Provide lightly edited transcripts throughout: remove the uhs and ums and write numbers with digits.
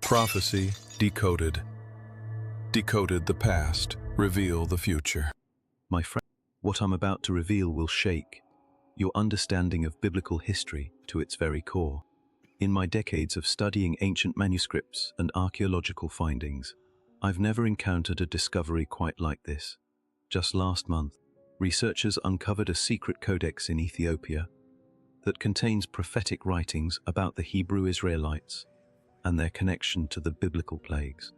Prophecy Decoded. Decoded the past, reveal the future. My friend, what I'm about to reveal will shake your understanding of biblical history to its very core. In my decades of studying ancient manuscripts and archaeological findings, I've never encountered a discovery quite like this. Just last month, researchers uncovered a secret codex in Ethiopia that contains prophetic writings about the Hebrew Israelites and their connection to the biblical plagues.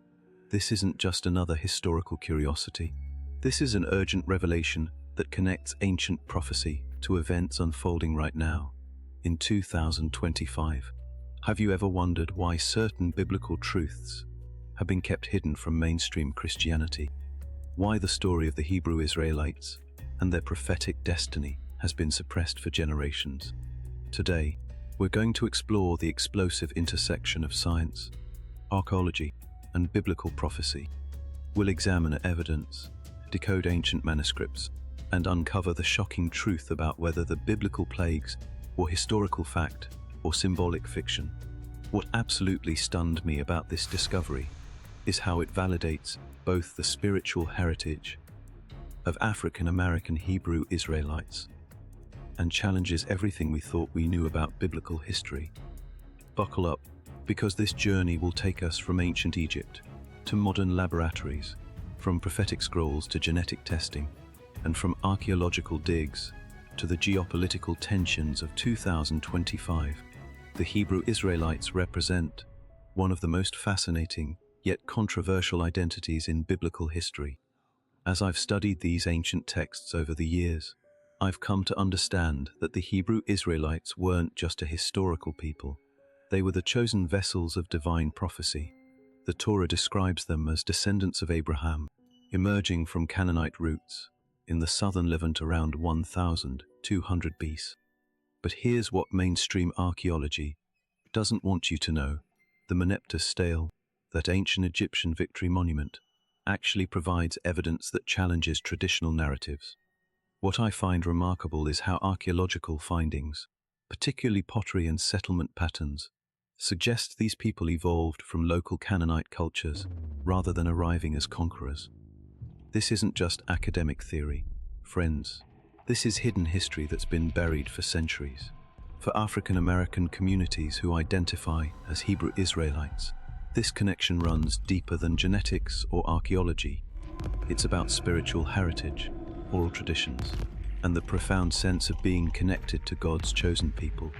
This isn't just another historical curiosity. This is an urgent revelation that connects ancient prophecy to events unfolding right now, in 2025. Have you ever wondered why certain biblical truths have been kept hidden from mainstream Christianity? Why the story of the Hebrew Israelites and their prophetic destiny has been suppressed for generations? Today, we're going to explore the explosive intersection of science, archaeology, and biblical prophecy. We'll examine evidence, decode ancient manuscripts, and uncover the shocking truth about whether the biblical plagues were historical fact or symbolic fiction. What absolutely stunned me about this discovery is how it validates both the spiritual heritage of African American Hebrew Israelites and challenges everything we thought we knew about biblical history. Buckle up, because this journey will take us from ancient Egypt to modern laboratories, from prophetic scrolls to genetic testing, and from archaeological digs to the geopolitical tensions of 2025. The Hebrew Israelites represent one of the most fascinating yet controversial identities in biblical history. As I've studied these ancient texts over the years, I've come to understand that the Hebrew Israelites weren't just a historical people. They were the chosen vessels of divine prophecy. The Torah describes them as descendants of Abraham, emerging from Canaanite roots in the southern Levant around 1200 BC. But here's what mainstream archaeology doesn't want you to know. The Meneptah stele, that ancient Egyptian victory monument, actually provides evidence that challenges traditional narratives. What I find remarkable is how archaeological findings, particularly pottery and settlement patterns, suggest these people evolved from local Canaanite cultures rather than arriving as conquerors. This isn't just academic theory, friends. This is hidden history that's been buried for centuries. For African American communities who identify as Hebrew Israelites, this connection runs deeper than genetics or archaeology. It's about spiritual heritage, oral traditions, and the profound sense of being connected to God's chosen people.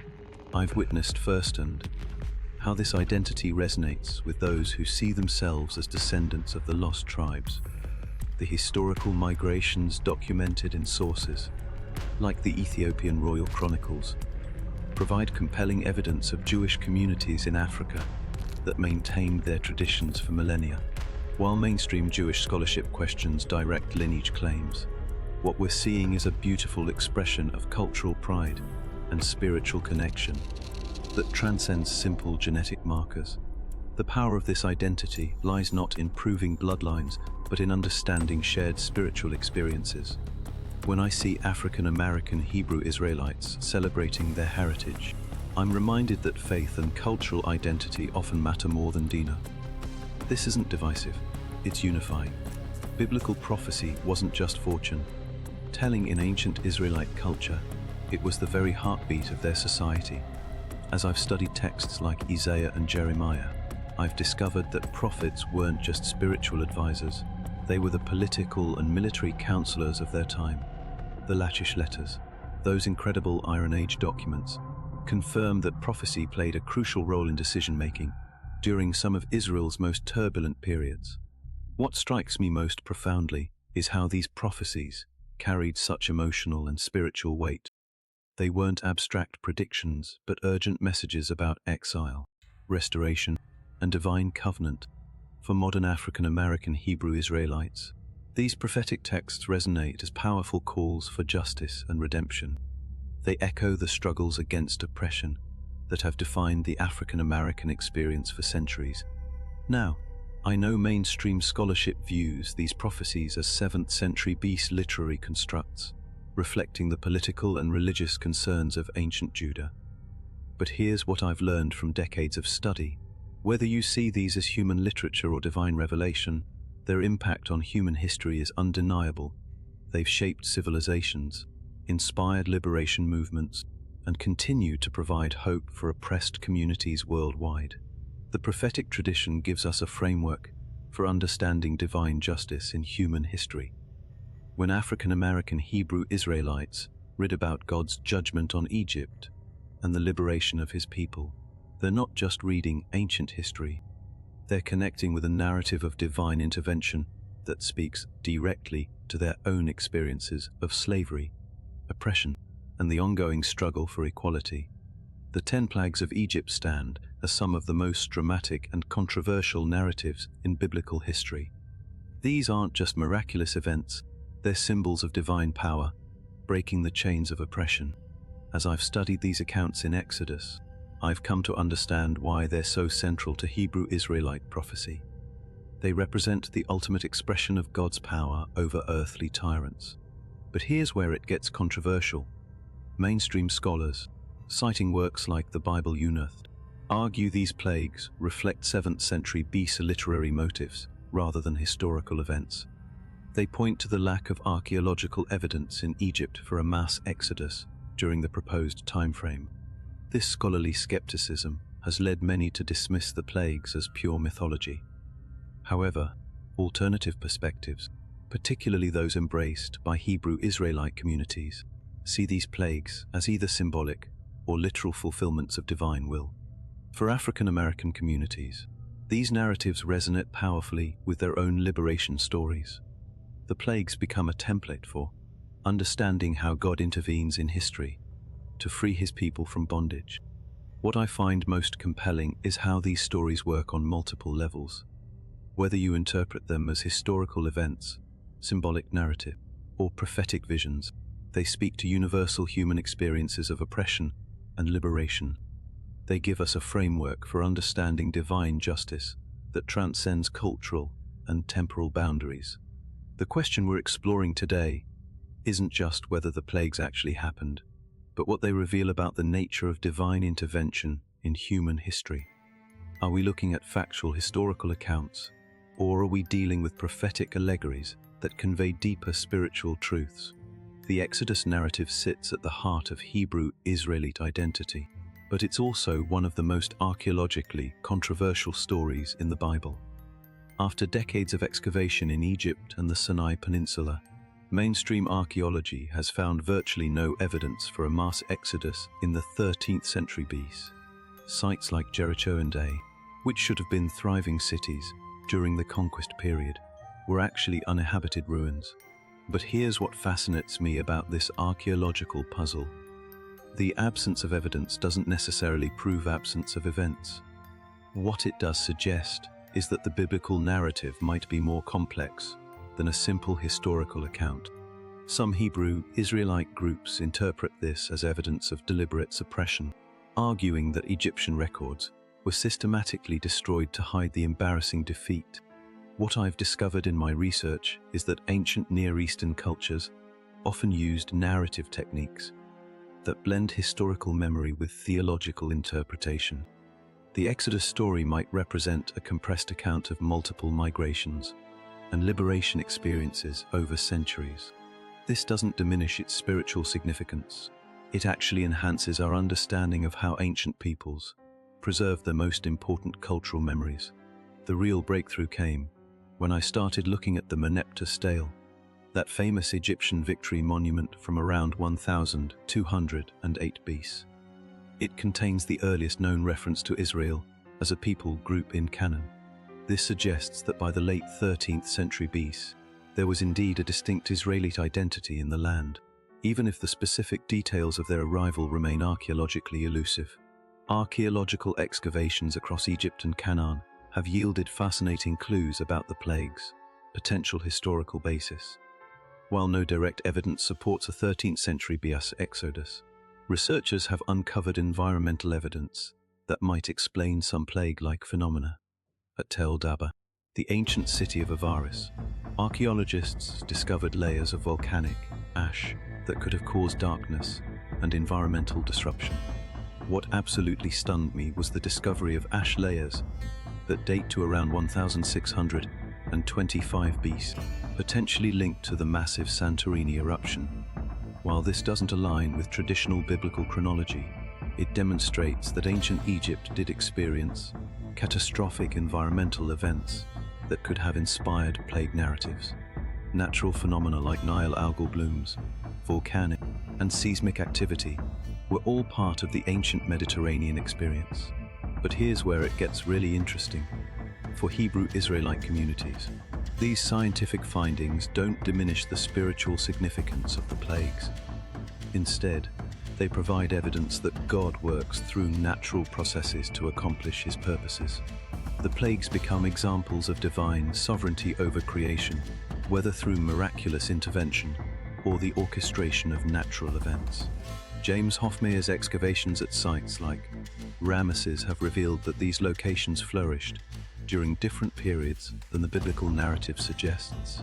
I've witnessed firsthand how this identity resonates with those who see themselves as descendants of the lost tribes. The historical migrations documented in sources, like the Ethiopian Royal Chronicles, provide compelling evidence of Jewish communities in Africa that maintained their traditions for millennia. While mainstream Jewish scholarship questions direct lineage claims, what we're seeing is a beautiful expression of cultural pride and spiritual connection that transcends simple genetic markers. The power of this identity lies not in proving bloodlines, but in understanding shared spiritual experiences. When I see African American Hebrew Israelites celebrating their heritage, I'm reminded that faith and cultural identity often matter more than DNA. This isn't divisive, it's unifying. Biblical prophecy wasn't just fortune telling in ancient Israelite culture, it was the very heartbeat of their society. As I've studied texts like Isaiah and Jeremiah, I've discovered that prophets weren't just spiritual advisors, they were the political and military counselors of their time. The Lachish letters, those incredible Iron Age documents, confirm that prophecy played a crucial role in decision-making during some of Israel's most turbulent periods. What strikes me most profoundly is how these prophecies carried such emotional and spiritual weight. They weren't abstract predictions, but urgent messages about exile, restoration, and divine covenant. For modern African American Hebrew Israelites, these prophetic texts resonate as powerful calls for justice and redemption. They echo the struggles against oppression that have defined the African American experience for centuries. Now, I know mainstream scholarship views these prophecies as 7th century BC literary constructs, reflecting the political and religious concerns of ancient Judah. But here's what I've learned from decades of study. Whether you see these as human literature or divine revelation, their impact on human history is undeniable. They've shaped civilizations, inspired liberation movements, and continue to provide hope for oppressed communities worldwide. The prophetic tradition gives us a framework for understanding divine justice in human history. When African-American Hebrew Israelites read about God's judgment on Egypt and the liberation of his people, they're not just reading ancient history, they're connecting with a narrative of divine intervention that speaks directly to their own experiences of slavery, oppression, and the ongoing struggle for equality. The 10 Plagues of Egypt stand as some of the most dramatic and controversial narratives in biblical history. These aren't just miraculous events, they're symbols of divine power, breaking the chains of oppression. As I've studied these accounts in Exodus, I've come to understand why they're so central to Hebrew Israelite prophecy. They represent the ultimate expression of God's power over earthly tyrants. But here's where it gets controversial. Mainstream scholars, citing works like the Bible Unearthed, argue these plagues reflect 7th century BC literary motifs rather than historical events. They point to the lack of archaeological evidence in Egypt for a mass exodus during the proposed timeframe. This scholarly skepticism has led many to dismiss the plagues as pure mythology. However, alternative perspectives, particularly those embraced by Hebrew Israelite communities, see these plagues as either symbolic or literal fulfillments of divine will. For African American communities, these narratives resonate powerfully with their own liberation stories. The plagues become a template for understanding how God intervenes in history to free his people from bondage. What I find most compelling is how these stories work on multiple levels. Whether you interpret them as historical events, symbolic narrative, or prophetic visions, they speak to universal human experiences of oppression and liberation. They give us a framework for understanding divine justice that transcends cultural and temporal boundaries. The question we're exploring today isn't just whether the plagues actually happened, but what they reveal about the nature of divine intervention in human history. Are we looking at factual historical accounts, or are we dealing with prophetic allegories that convey deeper spiritual truths? The Exodus narrative sits at the heart of Hebrew Israelite identity, but it's also one of the most archaeologically controversial stories in the Bible. After decades of excavation in Egypt and the Sinai Peninsula, mainstream archaeology has found virtually no evidence for a mass exodus in the 13th century BC. Sites like Jericho and Ai, which should have been thriving cities during the conquest period, were actually uninhabited ruins. But here's what fascinates me about this archaeological puzzle. The absence of evidence doesn't necessarily prove absence of events. What it does suggest is that the biblical narrative might be more complex than a simple historical account. Some Hebrew Israelite groups interpret this as evidence of deliberate suppression, arguing that Egyptian records were systematically destroyed to hide the embarrassing defeat. What I've discovered in my research is that ancient Near Eastern cultures often used narrative techniques that blend historical memory with theological interpretation. The Exodus story might represent a compressed account of multiple migrations and liberation experiences over centuries. This doesn't diminish its spiritual significance. It actually enhances our understanding of how ancient peoples preserve their most important cultural memories. The real breakthrough came when I started looking at the Meneptah stele, that famous Egyptian victory monument from around 1208 BC. It contains the earliest known reference to Israel as a people group in Canaan. This suggests that by the late 13th century BC, there was indeed a distinct Israelite identity in the land, even if the specific details of their arrival remain archaeologically elusive. Archaeological excavations across Egypt and Canaan have yielded fascinating clues about the plagues' potential historical basis. While no direct evidence supports a 13th century BC exodus, researchers have uncovered environmental evidence that might explain some plague-like phenomena. At el-Daba, the ancient city of Avaris, archaeologists discovered layers of volcanic ash that could have caused darkness and environmental disruption. What absolutely stunned me was the discovery of ash layers that date to around 1625 BC, potentially linked to the massive Santorini eruption. While this doesn't align with traditional biblical chronology, it demonstrates that ancient Egypt did experience catastrophic environmental events that could have inspired plague narratives. Natural phenomena like Nile algal blooms, volcanic, and seismic activity were all part of the ancient Mediterranean experience. But here's where it gets really interesting. For Hebrew Israelite communities, these scientific findings don't diminish the spiritual significance of the plagues. Instead, they provide evidence that God works through natural processes to accomplish his purposes. The plagues become examples of divine sovereignty over creation, whether through miraculous intervention or the orchestration of natural events. James Hoffmeyer's excavations at sites like Ramesses have revealed that these locations flourished during different periods than the biblical narrative suggests.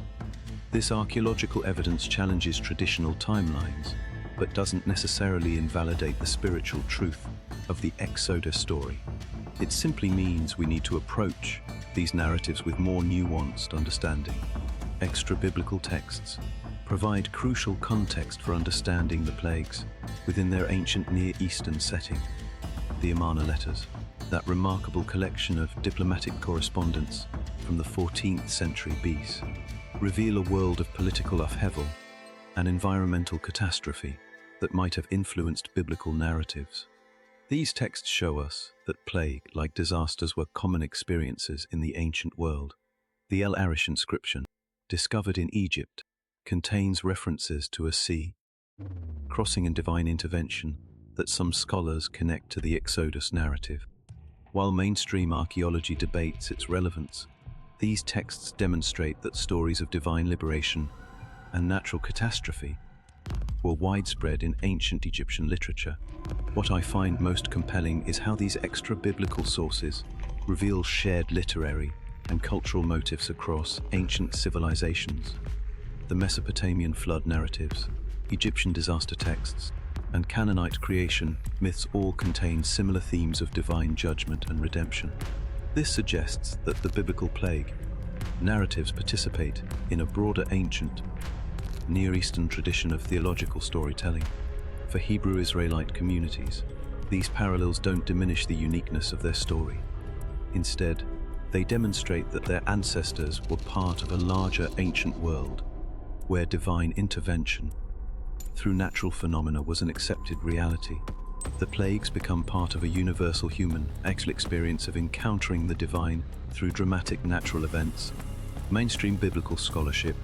This archaeological evidence challenges traditional timelines, but doesn't necessarily invalidate the spiritual truth of the Exodus story. It simply means we need to approach these narratives with more nuanced understanding. Extra-biblical texts provide crucial context for understanding the plagues within their ancient Near Eastern setting. The Amarna letters, that remarkable collection of diplomatic correspondence from the 14th century BC, reveal a world of political upheaval and environmental catastrophe that might have influenced biblical narratives. These texts show us that plague-like disasters were common experiences in the ancient world. The El-Arish inscription, discovered in Egypt, contains references to a sea crossing and divine intervention that some scholars connect to the Exodus narrative. While mainstream archaeology debates its relevance, these texts demonstrate that stories of divine liberation and natural catastrophe were widespread in ancient Egyptian literature. What I find most compelling is how these extra-biblical sources reveal shared literary and cultural motifs across ancient civilizations. The Mesopotamian flood narratives, Egyptian disaster texts, and Canaanite creation myths all contain similar themes of divine judgment and redemption. This suggests that the biblical plague narratives participate in a broader ancient Near Eastern tradition of theological storytelling. For Hebrew Israelite communities, these parallels don't diminish the uniqueness of their story. Instead, they demonstrate that their ancestors were part of a larger ancient world where divine intervention through natural phenomena was an accepted reality. The plagues become part of a universal human experience of encountering the divine through dramatic natural events. Mainstream biblical scholarship,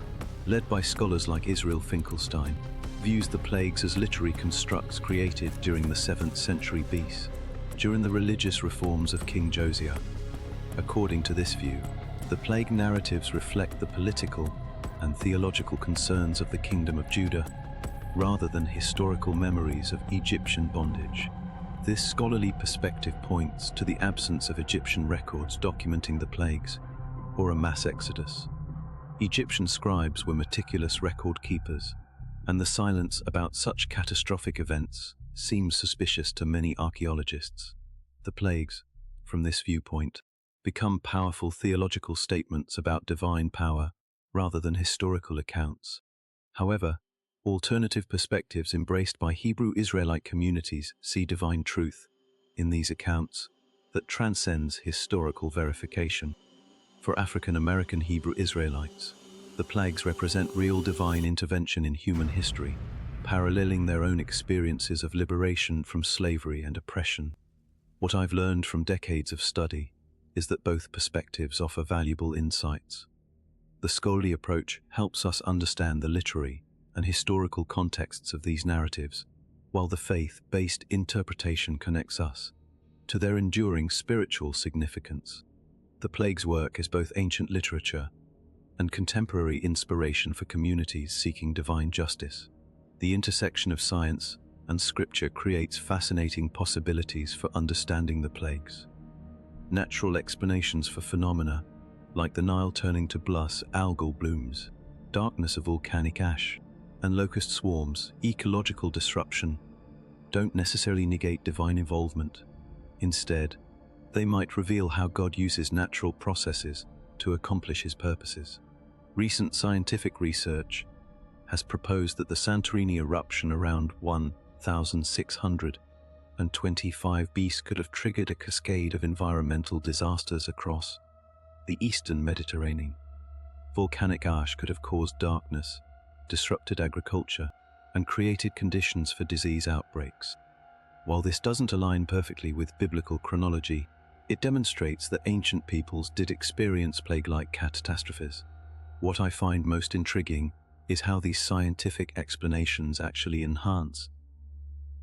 led by scholars like Israel Finkelstein, views the plagues as literary constructs created during the 7th century BC, during the religious reforms of King Josiah. According to this view, the plague narratives reflect the political and theological concerns of the Kingdom of Judah, rather than historical memories of Egyptian bondage. This scholarly perspective points to the absence of Egyptian records documenting the plagues, or a mass exodus. Egyptian scribes were meticulous record keepers, and the silence about such catastrophic events seems suspicious to many archaeologists. The plagues, from this viewpoint, become powerful theological statements about divine power rather than historical accounts. However, alternative perspectives embraced by Hebrew Israelite communities see divine truth in these accounts that transcends historical verification. For African American Hebrew Israelites, the plagues represent real divine intervention in human history, paralleling their own experiences of liberation from slavery and oppression. What I've learned from decades of study is that both perspectives offer valuable insights. The scholarly approach helps us understand the literary and historical contexts of these narratives, while the faith-based interpretation connects us to their enduring spiritual significance. The plagues work is both ancient literature and contemporary inspiration for communities seeking divine justice. The intersection of science and scripture creates fascinating possibilities for understanding the plagues. Natural explanations for phenomena like the Nile turning to blood, algal blooms, darkness of volcanic ash, and locust swarms, ecological disruption, don't necessarily negate divine involvement. Instead, they might reveal how God uses natural processes to accomplish his purposes. Recent scientific research has proposed that the Santorini eruption around 1625 BC could have triggered a cascade of environmental disasters across the eastern Mediterranean. Volcanic ash could have caused darkness, disrupted agriculture, and created conditions for disease outbreaks. While this doesn't align perfectly with biblical chronology, it demonstrates that ancient peoples did experience plague-like catastrophes. What I find most intriguing is how these scientific explanations actually enhance,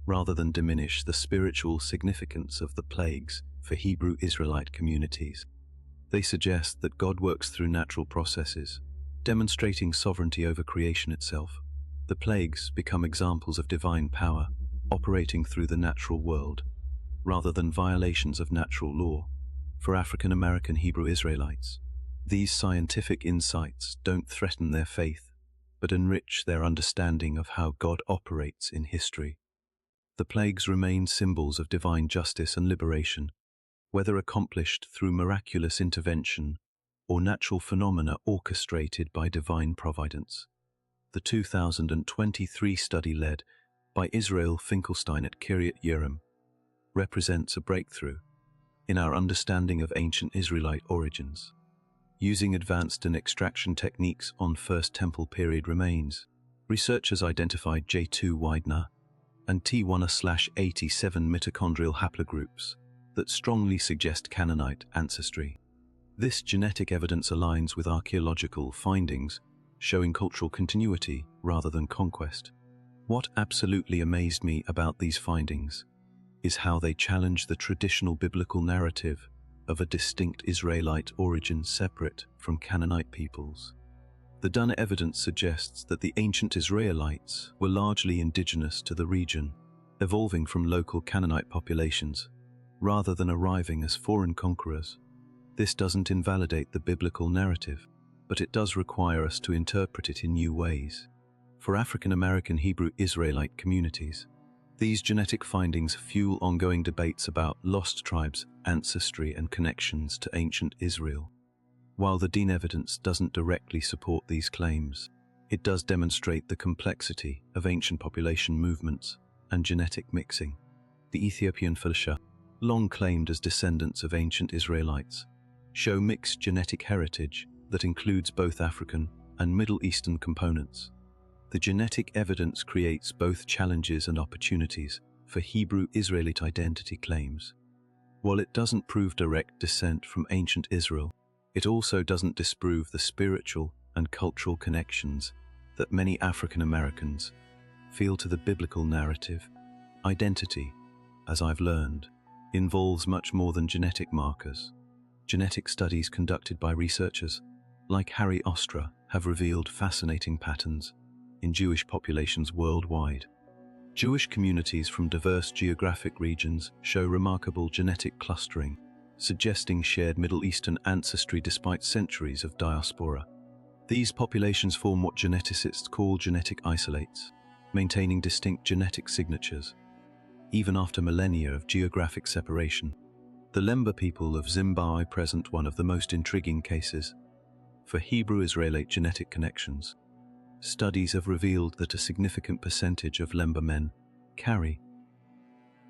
rather than diminish, the spiritual significance of the plagues for Hebrew Israelite communities. They suggest that God works through natural processes, demonstrating sovereignty over creation itself. The plagues become examples of divine power operating through the natural world, rather than violations of natural law. For African American Hebrew Israelites, these scientific insights don't threaten their faith, but enrich their understanding of how God operates in history. The plagues remain symbols of divine justice and liberation, whether accomplished through miraculous intervention or natural phenomena orchestrated by divine providence. The 2023 study led by Israel Finkelstein at Kiryat Yearim represents a breakthrough in our understanding of ancient Israelite origins. Using advanced extraction techniques on First Temple period remains, researchers identified J2 Widener and T1/87 mitochondrial haplogroups that strongly suggest Canaanite ancestry. This genetic evidence aligns with archaeological findings, showing cultural continuity rather than conquest. What absolutely amazed me about these findings is how they challenge the traditional biblical narrative of a distinct Israelite origin separate from Canaanite peoples. The done evidence suggests that the ancient Israelites were largely indigenous to the region, evolving from local Canaanite populations, rather than arriving as foreign conquerors. This doesn't invalidate the biblical narrative, but it does require us to interpret it in new ways. For African American Hebrew Israelite communities, these genetic findings fuel ongoing debates about lost tribes, ancestry, and connections to ancient Israel. While the dene evidence doesn't directly support these claims, it does demonstrate the complexity of ancient population movements and genetic mixing. The Ethiopian Philisha, long claimed as descendants of ancient Israelites, show mixed genetic heritage that includes both African and Middle Eastern components. The genetic evidence creates both challenges and opportunities for Hebrew Israelite identity claims. While it doesn't prove direct descent from ancient Israel, it also doesn't disprove the spiritual and cultural connections that many African Americans feel to the biblical narrative. Identity, as I've learned, involves much more than genetic markers. Genetic studies conducted by researchers like Harry Ostra have revealed fascinating patterns in Jewish populations worldwide. Jewish communities from diverse geographic regions show remarkable genetic clustering, suggesting shared Middle Eastern ancestry despite centuries of diaspora. These populations form what geneticists call genetic isolates, maintaining distinct genetic signatures, even after millennia of geographic separation. The Lemba people of Zimbabwe present one of the most intriguing cases for Hebrew Israelite genetic connections. Studies have revealed that a significant percentage of Lemba men carry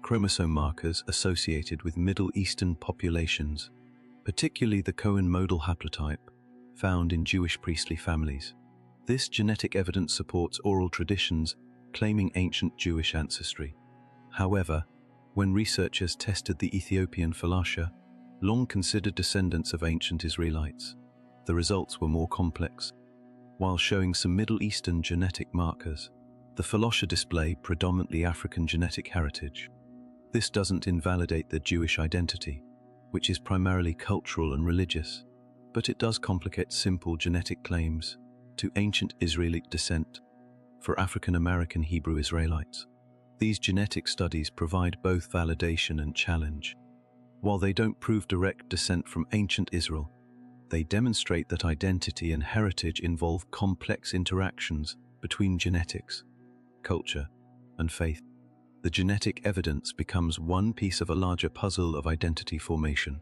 chromosome markers associated with Middle Eastern populations, particularly the Cohen modal haplotype found in Jewish priestly families. This genetic evidence supports oral traditions claiming ancient Jewish ancestry. However, when researchers tested the Ethiopian Philisha, long considered descendants of ancient Israelites, the results were more complex. While showing some Middle Eastern genetic markers, the Philisha display predominantly African genetic heritage. This doesn't invalidate the Jewish identity, which is primarily cultural and religious, but it does complicate simple genetic claims to ancient Israelite descent. For African American Hebrew Israelites, these genetic studies provide both validation and challenge. While they don't prove direct descent from ancient Israel, they demonstrate that identity and heritage involve complex interactions between genetics, culture, and faith. The genetic evidence becomes one piece of a larger puzzle of identity formation.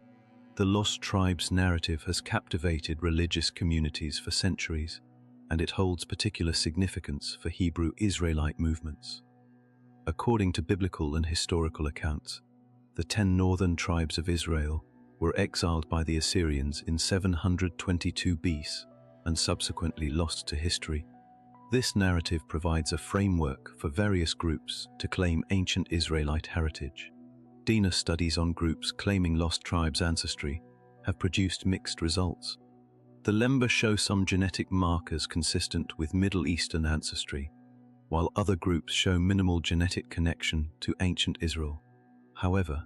The lost tribes narrative has captivated religious communities for centuries, and it holds particular significance for Hebrew Israelite movements. According to biblical and historical accounts, the 10 northern tribes of Israel were exiled by the Assyrians in 722 BC and subsequently lost to history. This narrative provides a framework for various groups to claim ancient Israelite heritage. Dina studies on groups claiming lost tribes' ancestry have produced mixed results. The Lemba show some genetic markers consistent with Middle Eastern ancestry, while other groups show minimal genetic connection to ancient Israel. However,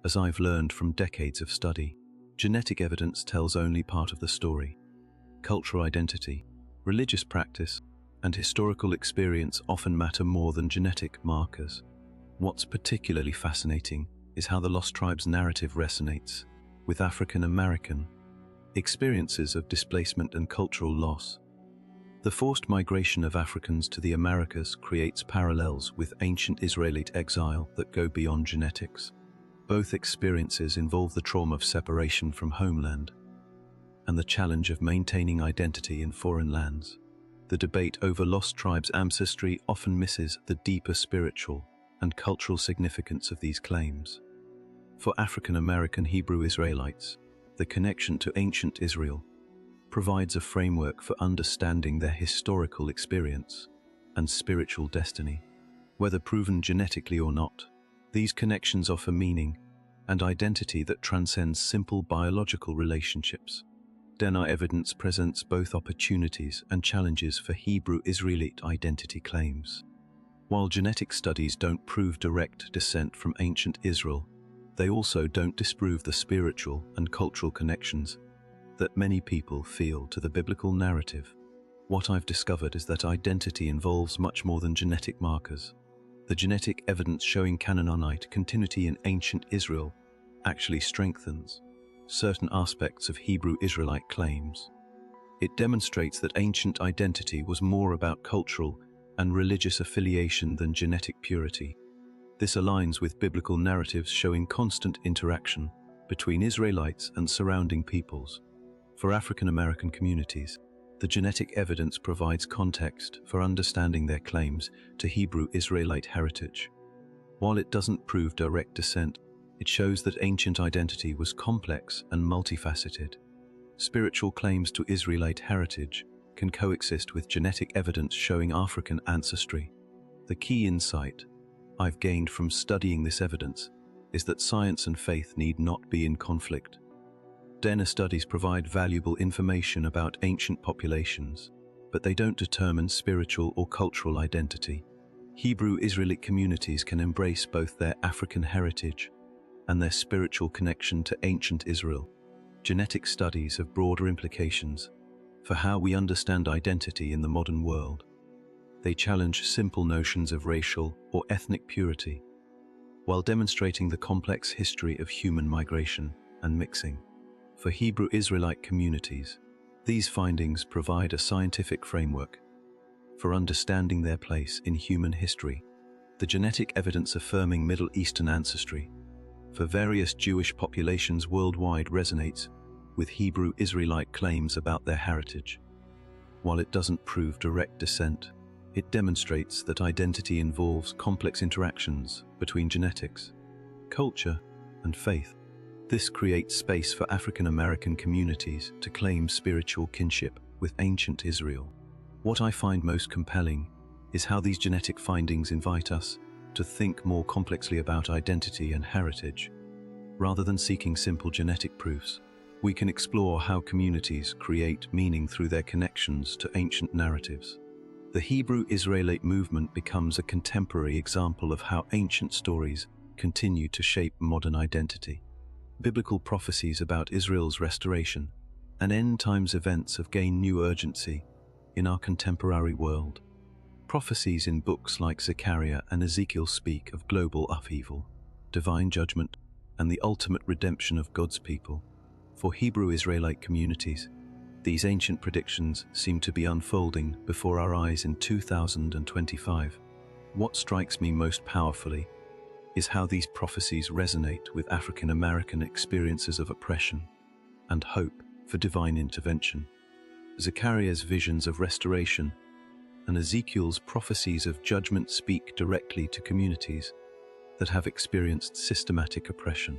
as I've learned from decades of study, genetic evidence tells only part of the story. Cultural identity, religious practice, and historical experience often matter more than genetic markers. What's particularly fascinating is how the Lost Tribes narrative resonates with African American experiences of displacement and cultural loss. The forced migration of Africans to the Americas creates parallels with ancient Israelite exile that go beyond genetics. Both experiences involve the trauma of separation from homeland and the challenge of maintaining identity in foreign lands. The debate over lost tribes' ancestry often misses the deeper spiritual and cultural significance of these claims. For African American Hebrew Israelites, the connection to ancient Israel provides a framework for understanding their historical experience and spiritual destiny. Whether proven genetically or not, these connections offer meaning and identity that transcends simple biological relationships. DNA evidence presents both opportunities and challenges for Hebrew Israelite identity claims. While genetic studies don't prove direct descent from ancient Israel, they also don't disprove the spiritual and cultural connections that many people feel to the biblical narrative. What I've discovered is that identity involves much more than genetic markers. The genetic evidence showing Canaanite continuity in ancient Israel actually strengthens certain aspects of Hebrew Israelite claims. It demonstrates that ancient identity was more about cultural and religious affiliation than genetic purity. This aligns with biblical narratives showing constant interaction between Israelites and surrounding peoples. For African American communities, the genetic evidence provides context for understanding their claims to Hebrew Israelite heritage. While it doesn't prove direct descent, it shows that ancient identity was complex and multifaceted. Spiritual claims to Israelite heritage can coexist with genetic evidence showing African ancestry. The key insight I've gained from studying this evidence is that science and faith need not be in conflict. DNA studies provide valuable information about ancient populations, but they don't determine spiritual or cultural identity. Hebrew Israelite communities can embrace both their African heritage and their spiritual connection to ancient Israel. Genetic studies have broader implications for how we understand identity in the modern world. They challenge simple notions of racial or ethnic purity, while demonstrating the complex history of human migration and mixing. For Hebrew Israelite communities, these findings provide a scientific framework for understanding their place in human history. The genetic evidence affirming Middle Eastern ancestry for various Jewish populations worldwide resonates with Hebrew Israelite claims about their heritage. While it doesn't prove direct descent, it demonstrates that identity involves complex interactions between genetics, culture, and faith. This creates space for African American communities to claim spiritual kinship with ancient Israel. What I find most compelling is how these genetic findings invite us to think more complexly about identity and heritage. Rather than seeking simple genetic proofs, we can explore how communities create meaning through their connections to ancient narratives. The Hebrew Israelite movement becomes a contemporary example of how ancient stories continue to shape modern identity. Biblical prophecies about Israel's restoration and end-times events have gained new urgency in our contemporary world. Prophecies in books like Zechariah and Ezekiel speak of global upheaval, divine judgment, and the ultimate redemption of God's people. For Hebrew Israelite communities, these ancient predictions seem to be unfolding before our eyes in 2025. What strikes me most powerfully is how these prophecies resonate with African American experiences of oppression and hope for divine intervention. Zechariah's visions of restoration and Ezekiel's prophecies of judgment speak directly to communities that have experienced systematic oppression.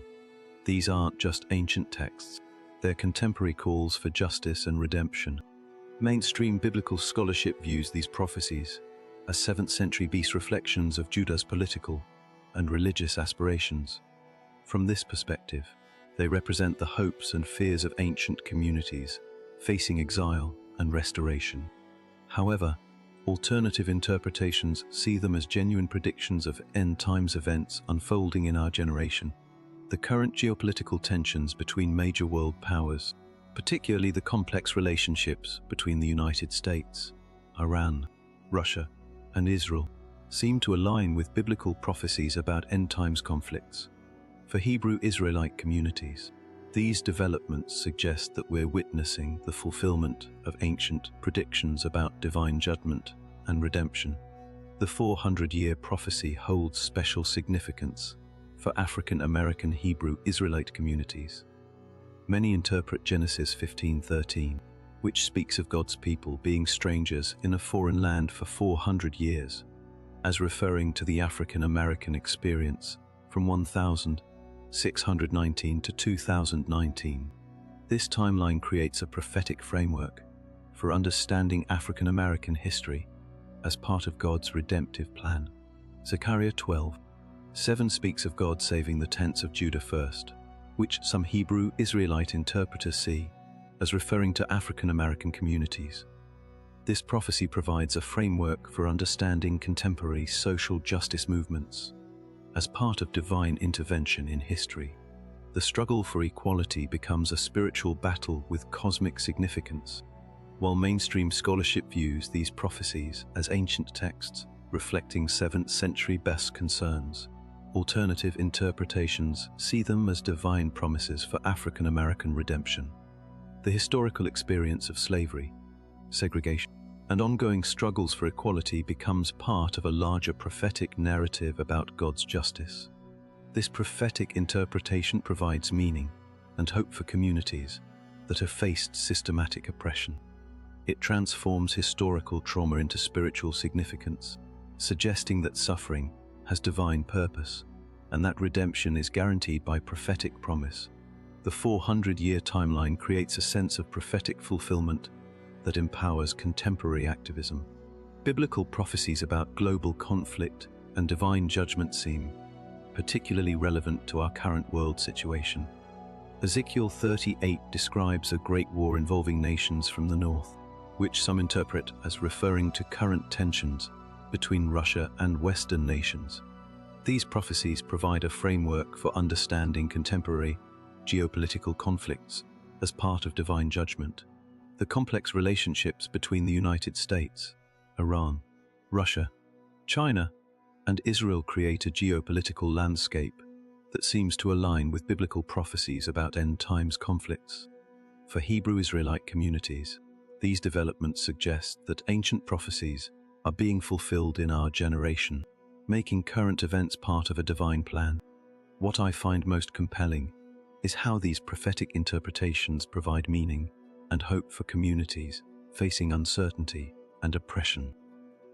These aren't just ancient texts, they're contemporary calls for justice and redemption. Mainstream biblical scholarship views these prophecies as 7th century beast reflections of Judah's political and religious aspirations. From this perspective, they represent the hopes and fears of ancient communities facing exile and restoration. However, alternative interpretations see them as genuine predictions of end-times events unfolding in our generation. The current geopolitical tensions between major world powers, particularly the complex relationships between the United States, Iran, Russia, and Israel, seem to align with biblical prophecies about end-times conflicts. For Hebrew Israelite communities, these developments suggest that we're witnessing the fulfillment of ancient predictions about divine judgment and redemption. The 400-year prophecy holds special significance for African American Hebrew Israelite communities. Many interpret Genesis 15:13, which speaks of God's people being strangers in a foreign land for 400 years, as referring to the African American experience from 1619 to 2019. This timeline creates a prophetic framework for understanding African American history as part of God's redemptive plan. Zechariah 12:7 speaks of God saving the tents of Judah first, which some Hebrew Israelite interpreters see as referring to African American communities. This prophecy provides a framework for understanding contemporary social justice movements as part of divine intervention in history. The struggle for equality becomes a spiritual battle with cosmic significance, while mainstream scholarship views these prophecies as ancient texts reflecting 7th century best concerns. Alternative interpretations see them as divine promises for African American redemption. The historical experience of slavery, segregation, and ongoing struggles for equality becomes part of a larger prophetic narrative about God's justice. This prophetic interpretation provides meaning and hope for communities that have faced systematic oppression. It transforms historical trauma into spiritual significance, suggesting that suffering has divine purpose, and that redemption is guaranteed by prophetic promise. The 400-year timeline creates a sense of prophetic fulfillment that empowers contemporary activism. Biblical prophecies about global conflict and divine judgment seem particularly relevant to our current world situation. Ezekiel 38 describes a great war involving nations from the north, which some interpret as referring to current tensions between Russia and Western nations. These prophecies provide a framework for understanding contemporary geopolitical conflicts as part of divine judgment. The complex relationships between the United States, Iran, Russia, China, and Israel create a geopolitical landscape that seems to align with biblical prophecies about end-times conflicts. For Hebrew Israelite communities, these developments suggest that ancient prophecies are being fulfilled in our generation, making current events part of a divine plan. What I find most compelling is how these prophetic interpretations provide meaning and hope for communities facing uncertainty and oppression.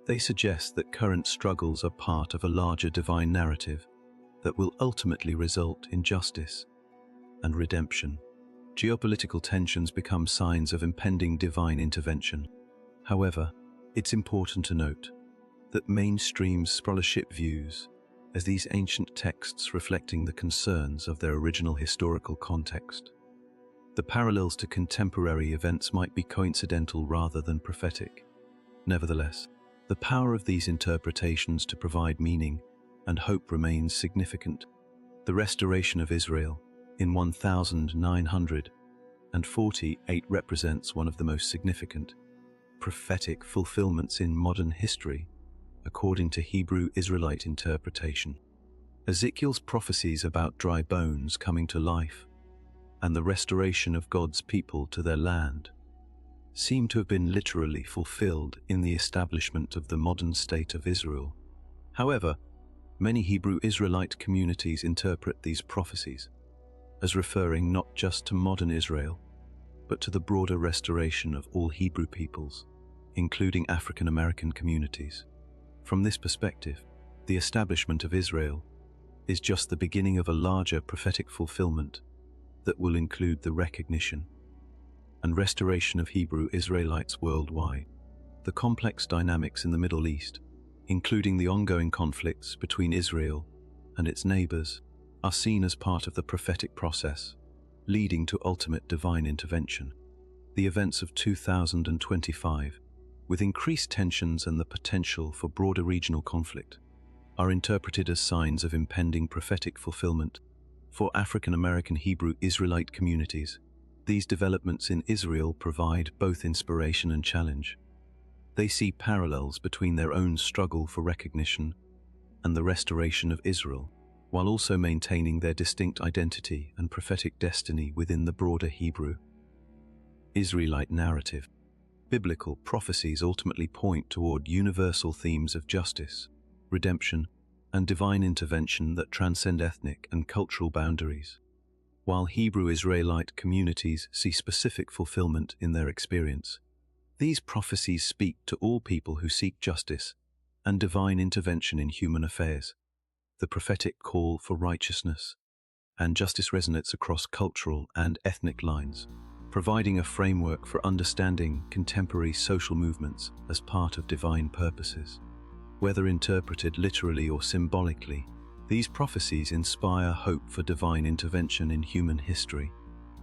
They suggest that current struggles are part of a larger divine narrative that will ultimately result in justice and redemption. Geopolitical tensions become signs of impending divine intervention. However, it's important to note that mainstream scholarship views as these ancient texts reflecting the concerns of their original historical context. The parallels to contemporary events might be coincidental rather than prophetic. Nevertheless, the power of these interpretations to provide meaning and hope remains significant. The restoration of Israel in 1948 represents one of the most significant prophetic fulfillments in modern history, according to Hebrew Israelite interpretation. Ezekiel's prophecies about dry bones coming to life and the restoration of God's people to their land seem to have been literally fulfilled in the establishment of the modern state of Israel. However, Many Hebrew Israelite communities interpret these prophecies as referring not just to modern Israel, but to the broader restoration of all Hebrew peoples, including African American communities. From this perspective, the establishment of Israel is just the beginning of a larger prophetic fulfillment that will include the recognition and restoration of Hebrew Israelites worldwide. The complex dynamics in the Middle East, including the ongoing conflicts between Israel and its neighbors, are seen as part of the prophetic process, leading to ultimate divine intervention. The events of 2025, with increased tensions and the potential for broader regional conflict, are interpreted as signs of impending prophetic fulfillment for African American Hebrew Israelite communities. These developments in Israel provide both inspiration and challenge. They see parallels between their own struggle for recognition and the restoration of Israel, while also maintaining their distinct identity and prophetic destiny within the broader Hebrew Israelite narrative. Biblical prophecies ultimately point toward universal themes of justice, redemption, and divine intervention that transcend ethnic and cultural boundaries. While Hebrew Israelite communities see specific fulfillment in their experience, these prophecies speak to all people who seek justice and divine intervention in human affairs. The prophetic call for righteousness and justice resonates across cultural and ethnic lines, providing a framework for understanding contemporary social movements as part of divine purposes. Whether interpreted literally or symbolically, these prophecies inspire hope for divine intervention in human history.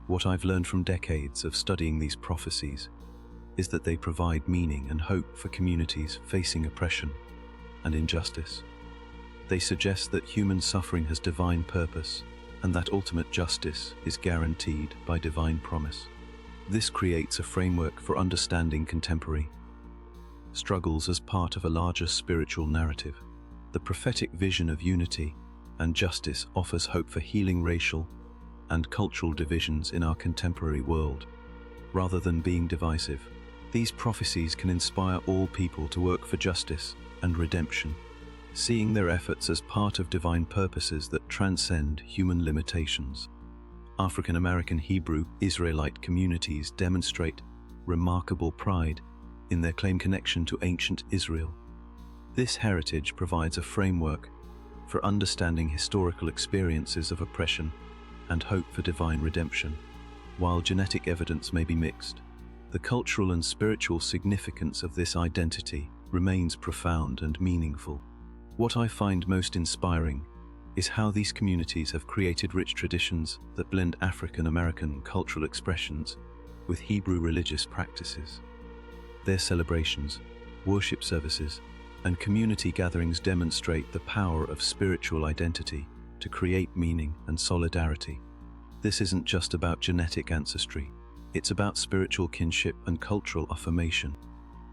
What I've learned from decades of studying these prophecies is that they provide meaning and hope for communities facing oppression and injustice. They suggest that human suffering has divine purpose and that ultimate justice is guaranteed by divine promise. This creates a framework for understanding contemporary struggles as part of a larger spiritual narrative. The prophetic vision of unity and justice offers hope for healing racial and cultural divisions in our contemporary world. Rather than being divisive, these prophecies can inspire all people to work for justice and redemption, seeing their efforts as part of divine purposes that transcend human limitations. African American Hebrew Israelite communities demonstrate remarkable pride in their claimed connection to ancient Israel. This heritage provides a framework for understanding historical experiences of oppression and hope for divine redemption. While genetic evidence may be mixed, the cultural and spiritual significance of this identity remains profound and meaningful. What I find most inspiring is how these communities have created rich traditions that blend African American cultural expressions with Hebrew religious practices. Their celebrations, worship services, and community gatherings demonstrate the power of spiritual identity to create meaning and solidarity. This isn't just about genetic ancestry, it's about spiritual kinship and cultural affirmation.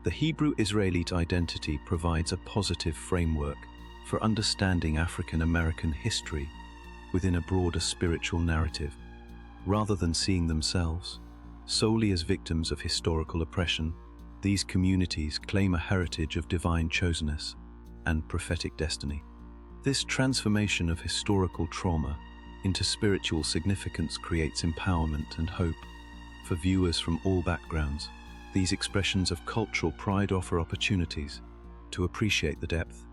The Hebrew Israelite identity provides a positive framework for understanding African American history within a broader spiritual narrative, rather than seeing themselves solely as victims of historical oppression. These communities claim a heritage of divine chosenness and prophetic destiny. This transformation of historical trauma into spiritual significance creates empowerment and hope for viewers from all backgrounds. These expressions of cultural pride offer opportunities to appreciate the depth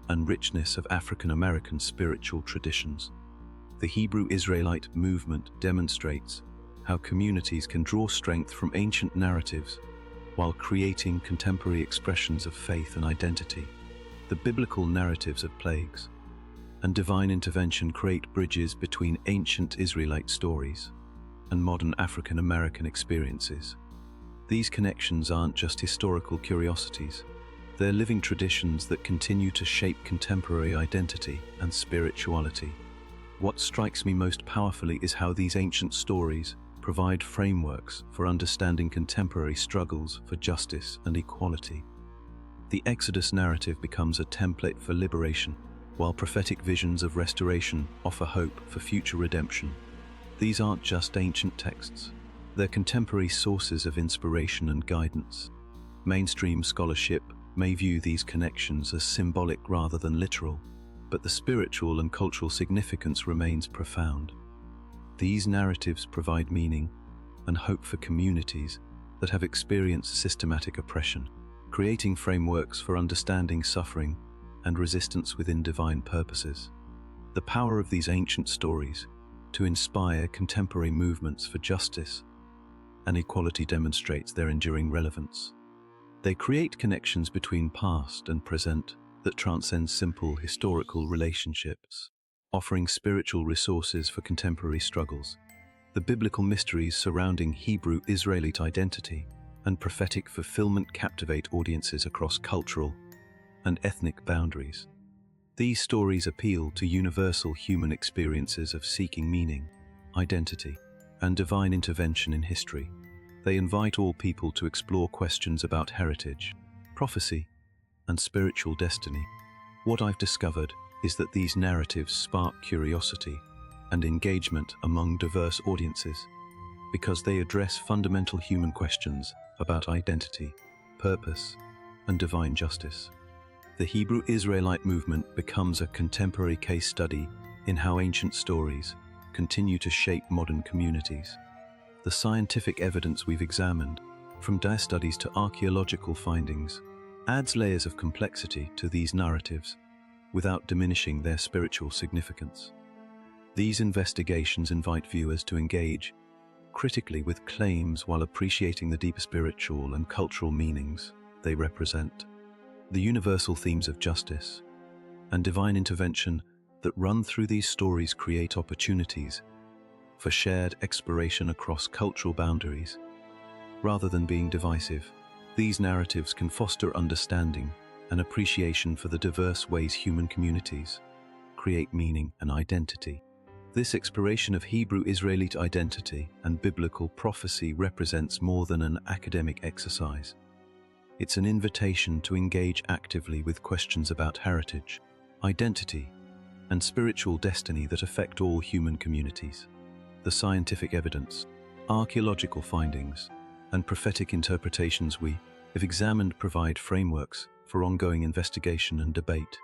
and richness of African American spiritual traditions. The Hebrew Israelite movement demonstrates how communities can draw strength from ancient narratives while creating contemporary expressions of faith and identity. The biblical narratives of plagues and divine intervention create bridges between ancient Israelite stories and modern African American experiences. These connections aren't just historical curiosities, they're living traditions that continue to shape contemporary identity and spirituality. What strikes me most powerfully is how these ancient stories provide frameworks for understanding contemporary struggles for justice and equality. The Exodus narrative becomes a template for liberation, while prophetic visions of restoration offer hope for future redemption. These aren't just ancient texts, they're contemporary sources of inspiration and guidance. Mainstream scholarship may view these connections as symbolic rather than literal, but the spiritual and cultural significance remains profound. These narratives provide meaning and hope for communities that have experienced systematic oppression, creating frameworks for understanding suffering and resistance within divine purposes. The power of these ancient stories to inspire contemporary movements for justice and equality demonstrates their enduring relevance. They create connections between past and present that transcend simple historical relationships, offering spiritual resources for contemporary struggles. The biblical mysteries surrounding Hebrew Israelite identity and prophetic fulfillment captivate audiences across cultural and ethnic boundaries. These stories appeal to universal human experiences of seeking meaning, identity, and divine intervention in history. They invite all people to explore questions about heritage, prophecy, and spiritual destiny. What I've discovered is that these narratives spark curiosity and engagement among diverse audiences because they address fundamental human questions about identity, purpose, and divine justice. The Hebrew Israelite movement becomes a contemporary case study in how ancient stories continue to shape modern communities. The scientific evidence we've examined, from dire studies to archaeological findings, adds layers of complexity to these narratives without diminishing their spiritual significance. These investigations invite viewers to engage critically with claims while appreciating the deeper spiritual and cultural meanings they represent. The universal themes of justice and divine intervention that run through these stories create opportunities for shared exploration across cultural boundaries. Rather than being divisive, these narratives can foster understanding and appreciation for the diverse ways human communities create meaning and identity. This exploration of Hebrew Israelite identity and biblical prophecy represents more than an academic exercise. It's an invitation to engage actively with questions about heritage, identity, and spiritual destiny that affect all human communities. The scientific evidence, archaeological findings, and prophetic interpretations we have examined provide frameworks for ongoing investigation and debate.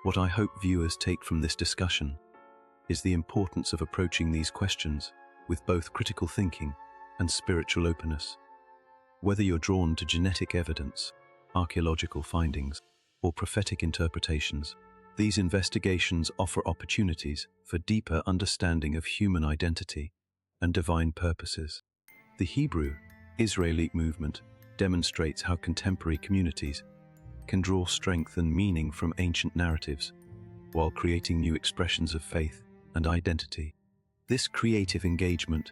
What I hope viewers take from this discussion is the importance of approaching these questions with both critical thinking and spiritual openness. Whether you're drawn to genetic evidence, archaeological findings, or prophetic interpretations, these investigations offer opportunities for deeper understanding of human identity and divine purposes. The Hebrew Israelite movement demonstrates how contemporary communities can draw strength and meaning from ancient narratives while creating new expressions of faith and identity. This creative engagement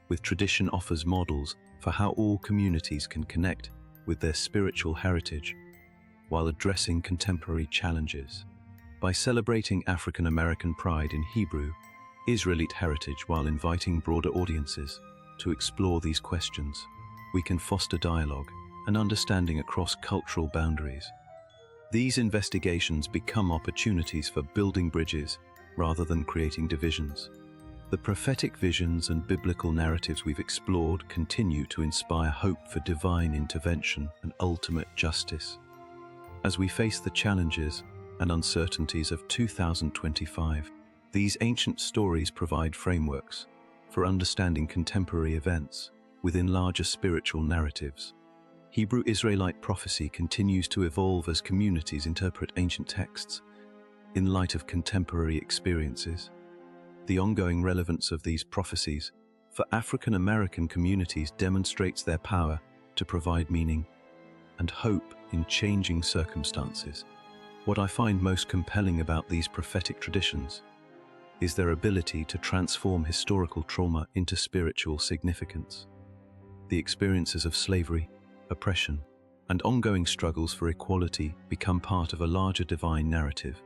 with tradition offers models for how all communities can connect with their spiritual heritage while addressing contemporary challenges. By celebrating African American pride in Hebrew Israelite heritage while inviting broader audiences to explore these questions, we can foster dialogue and understanding across cultural boundaries. These investigations become opportunities for building bridges rather than creating divisions. The prophetic visions and biblical narratives we've explored continue to inspire hope for divine intervention and ultimate justice. As we face the challenges and uncertainties of 2025, these ancient stories provide frameworks for understanding contemporary events within larger spiritual narratives. Hebrew Israelite prophecy continues to evolve as communities interpret ancient texts in light of contemporary experiences. The ongoing relevance of these prophecies for African American communities demonstrates their power to provide meaning and hope in changing circumstances. What I find most compelling about these prophetic traditions is their ability to transform historical trauma into spiritual significance. The experiences of slavery, oppression, and ongoing struggles for equality become part of a larger divine narrative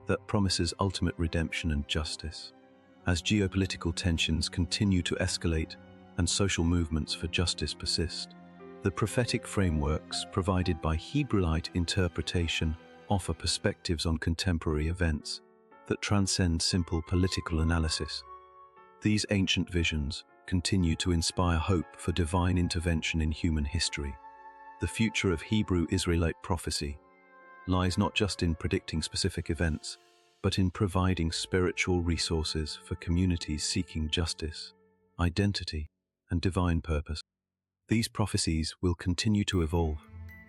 that promises ultimate redemption and justice. As geopolitical tensions continue to escalate and social movements for justice persist, the prophetic frameworks provided by Hebrewite interpretation offer perspectives on contemporary events that transcend simple political analysis. These ancient visions continue to inspire hope for divine intervention in human history. The future of Hebrew Israelite prophecy lies not just in predicting specific events, but in providing spiritual resources for communities seeking justice, identity, and divine purpose. These prophecies will continue to evolve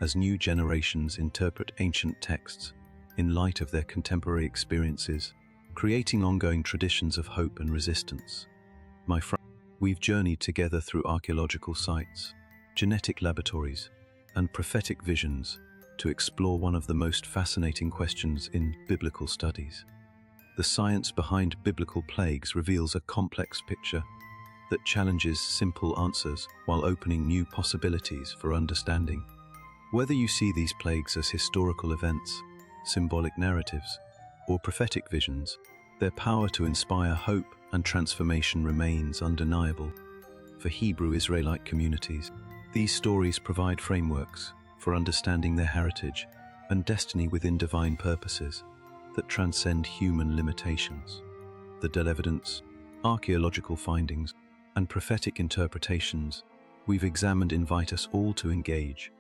as new generations interpret ancient texts in light of their contemporary experiences, creating ongoing traditions of hope and resistance. My friend, we've journeyed together through archaeological sites, genetic laboratories, and prophetic visions to explore one of the most fascinating questions in biblical studies. The science behind biblical plagues reveals a complex picture that challenges simple answers while opening new possibilities for understanding. Whether you see these plagues as historical events, symbolic narratives, or prophetic visions, their power to inspire hope and transformation remains undeniable. For Hebrew Israelite communities, these stories provide frameworks for understanding their heritage and destiny within divine purposes that transcend human limitations. The evidence, archaeological findings, and prophetic interpretations we've examined invite us all to engage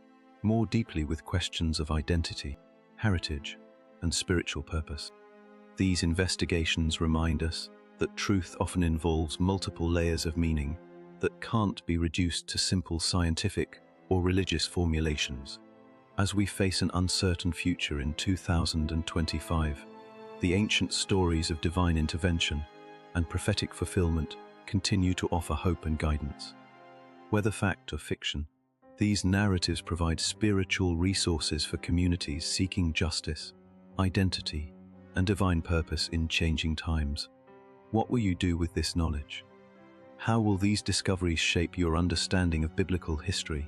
more deeply with questions of identity, heritage, and spiritual purpose. These investigations remind us that truth often involves multiple layers of meaning that can't be reduced to simple scientific or religious formulations. As we face an uncertain future in 2025, the ancient stories of divine intervention and prophetic fulfillment continue to offer hope and guidance. Whether fact or fiction, these narratives provide spiritual resources for communities seeking justice, identity, and divine purpose in changing times. What will you do with this knowledge? How will these discoveries shape your understanding of biblical history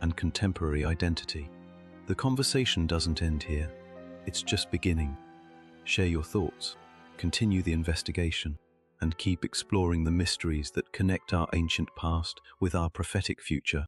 and contemporary identity? The conversation doesn't end here. It's just beginning. Share your thoughts, continue the investigation, and keep exploring the mysteries that connect our ancient past with our prophetic future.